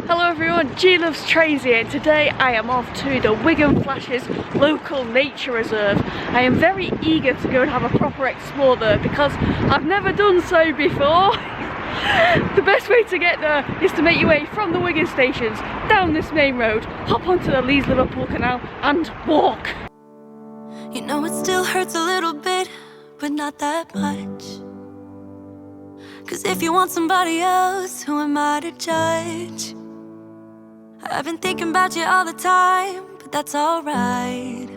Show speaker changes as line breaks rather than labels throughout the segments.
Hello everyone, G Loves Trains here, and today I am off to the Wigan Flashes local nature reserve. I am very eager to go and have a proper explore there because I've never done so before. The best way to get there is to make your way from the Wigan stations down this main road, hop onto the Leeds-Liverpool canal and walk.
You know it still hurts a little bit, but not that much. Cause if you want somebody else, who am I to judge? I've been thinking about you all the time, but that's alright.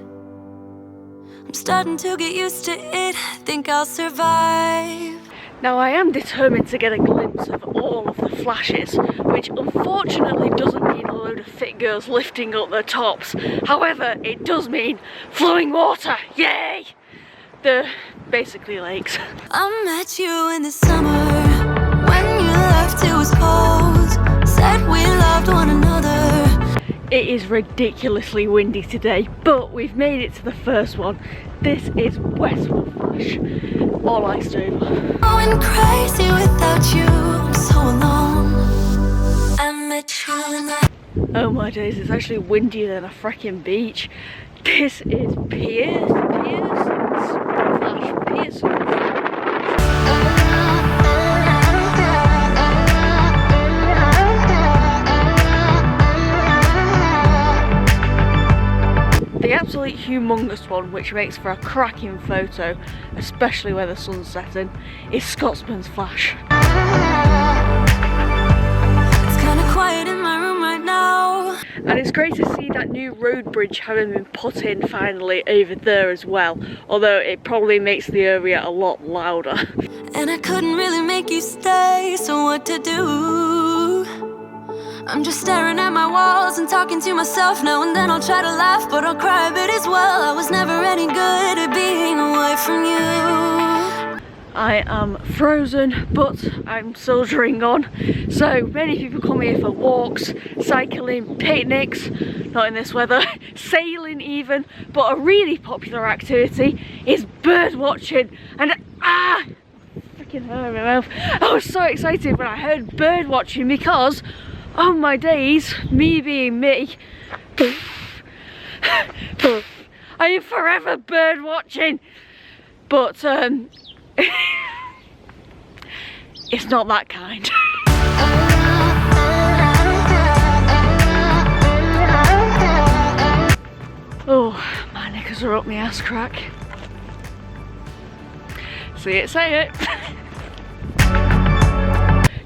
I'm starting to get used to it, think I'll survive.
Now I am determined to get a glimpse of all of the flashes, which unfortunately doesn't mean a load of fit girls lifting up their tops. However, it does mean flowing water, yay! They're basically lakes.
I met you in the summer, when you left it was cold, said we loved one another.
It is ridiculously windy today, but we've made it to the first one. This is Westwood Flash. All iced over.
Going crazy without you, I'm so alone. I met you and
Oh my days, it's actually windier than a freaking beach. This is Pierce. The absolute humongous one, which makes for a cracking photo, especially where the sun's setting, is Scotsman's Flash.
it's kinda quiet in my room right now.
And it's great to see that new road bridge having been put in finally over there as well, although it probably makes the area a lot louder.
And I couldn't really make you stay, so what to do? I'm just staring at my walls and talking to myself now and then. I'll try to laugh, but I'll cry a bit as well. I was never any good at being away from you.
I am frozen, but I'm soldiering on. So many people come here for walks, cycling, picnics, not in this weather, sailing even, but a really popular activity is bird watching. And freaking hurt in my mouth. I was so excited when I heard bird watching because, oh my days, me being me, I am forever bird watching. But it's not that kind. Oh, my knickers are up my ass crack. See it, say it.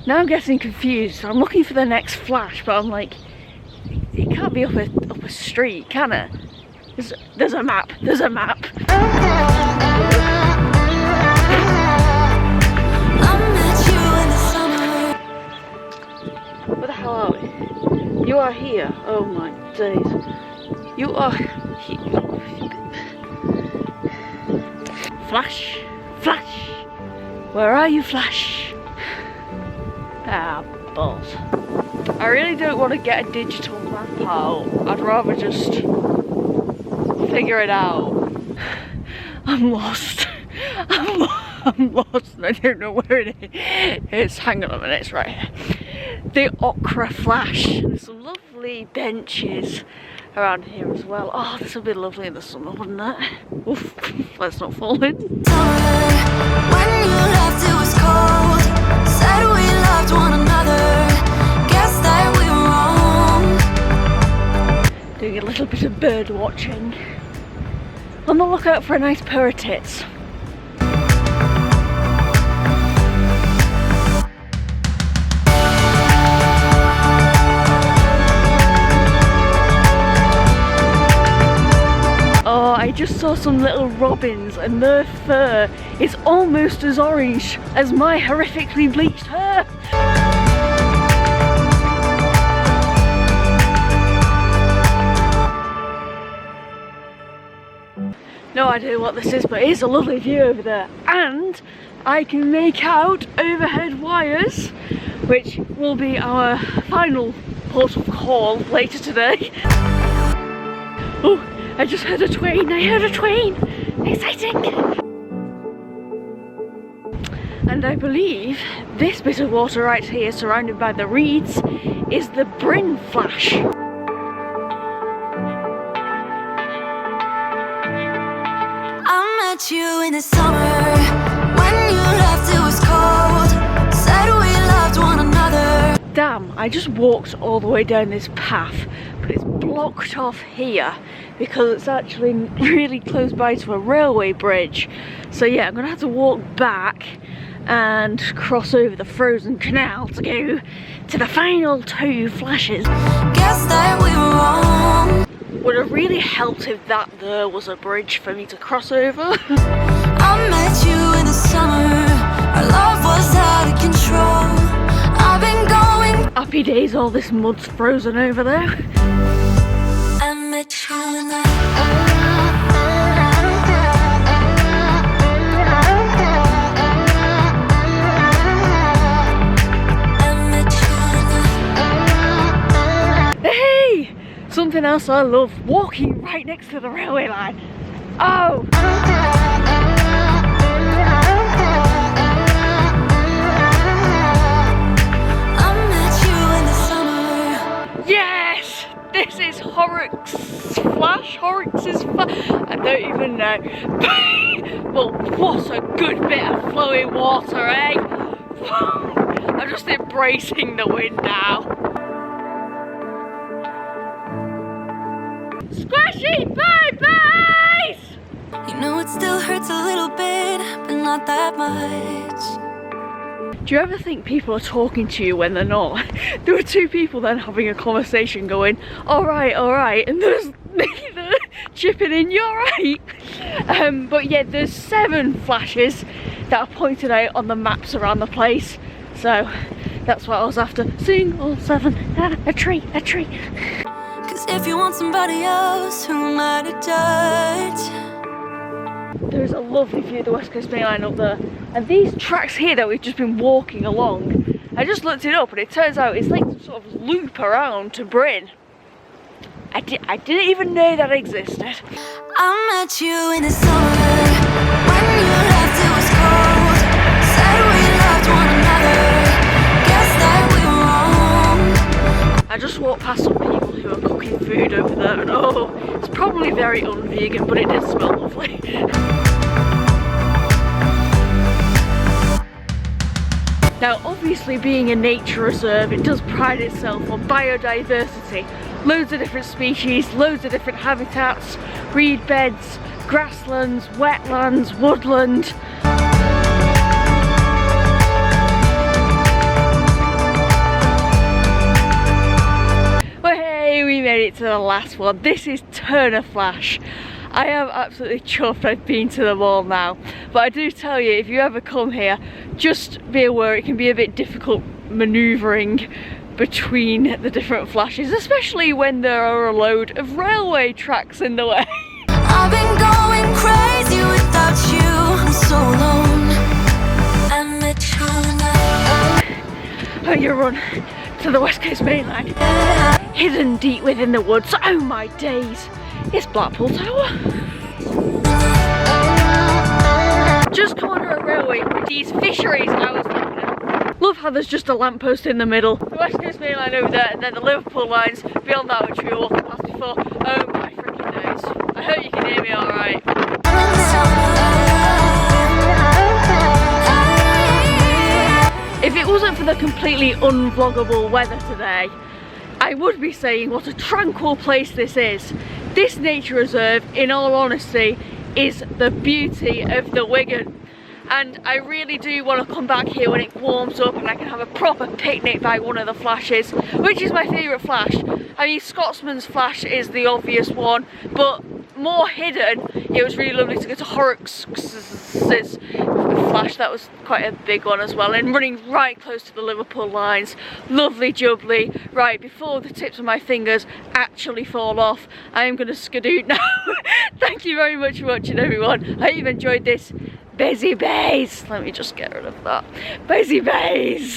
Now I'm getting confused. I'm looking for the next flash, but I'm like, it can't be up a street, can it? There's a map. There's a map. Where the hell are we? You are here. Oh my days. You are here. Flash. Flash. Where are you, Flash? Ah, balls. I really don't want to get a digital map out. I'd rather just figure it out. I'm lost. I'm lost and I don't know where it is. Hang on a minute, it's right here. The Ochre Flash. There's some lovely benches around here as well. Oh, this would be lovely in the summer, wouldn't it? Oof, let's not fall in.
When you left it was cold, said we loved one another, guess that we were wrong.
Doing a little bit of bird watching. On the lookout for a nice pair of tits. Oh, I just saw some little robins and their fur is almost as orange as my horrifically bleached hair. No idea what this is, but it's a lovely view over there. And I can make out overhead wires, which will be our final port of call later today. Oh, I just heard a twain. I heard a twain. Exciting. And I believe this bit of water right here, surrounded by the reeds, is the Wigan Flash.
I met you in the summer. When you left it was cold. Said we loved one another.
Damn, I just walked all the way down this path, but it's blocked off here because it's actually really close by to a railway bridge. So yeah, I'm gonna have to walk back and cross over the frozen canal to go to the final 2 flashes.
Guess that we were wrong.
Would have really helped if that there was a bridge for me to cross over.
I met you in the summer. Our love was out of control. I've been going.
Happy days, all this mud's frozen over there.
I met you in the.
Hey! Something else I love, walking right next to the railway line. Oh! Yes! This is Horrocks Flash, Horrocks' Flash. I don't even know. But what a good bit of flowing water, eh? I'm just embracing the wind now. Squishy bye-byes!
You know it still hurts a little bit, but not that much.
Do you ever think people are talking to you when they're not? There were 2 people then having a conversation going, alright, and there's neither chipping in, you're right. But yeah, there's 7 flashes that are pointed out on the maps around the place. So that's what I was after, seeing all 7. A tree.
Cause if you want somebody else, who am I to judge?
There's a lovely view of the West Coast Main Line up there, and these tracks here that we've just been walking along, I just looked it up and it turns out it's like some sort of loop around to Bryn. I didn't even know that existed.
I met you in the summer. When you left it was cold. Said we loved one another. Guess that we were wrong.
I just walked past some people who are cooking food over there and oh, it's probably very un-vegan, but it did smell lovely. Now obviously being a nature reserve, it does pride itself on biodiversity. Loads of different species, loads of different habitats, reed beds, grasslands, wetlands, woodland. Well hey, we made it to the last one. This is Turner Flash. I am absolutely chuffed I've been to them all now. But I do tell you, if you ever come here, just be aware it can be a bit difficult manoeuvring between the different flashes, especially when there are a load of railway tracks in the way.
I've been going crazy without you. I'm so alone. I met you.
Oh, you run to the West Coast Main Line, hidden deep within the woods. Oh my days, it's Blackpool Tower. Just come under a railway with these fisheries I was looking at. Love how there's just a lamppost in the middle. The West Coast Main Line over there, and then the Liverpool lines beyond that, which we were walking past before. Oh my freaking days. I hope you can hear me alright. If it wasn't for the completely unvloggable weather today, I would be saying what a tranquil place this is. This nature reserve, in all honesty, is the beauty of the Wigan. And I really do want to come back here when it warms up and I can have a proper picnic by one of the flashes, which is my favourite flash. I mean, Scotsman's Flash is the obvious one, but more hidden, it was really lovely to go to Horrocks' Flash. That was quite a big one as well, and running right close to the Liverpool lines. Lovely jubbly. Right, before the tips of my fingers actually fall off, I am going to skedoot now. Thank you very much for watching, everyone. I hope you've enjoyed this busy bays. Let me just get rid of that. Busy bays.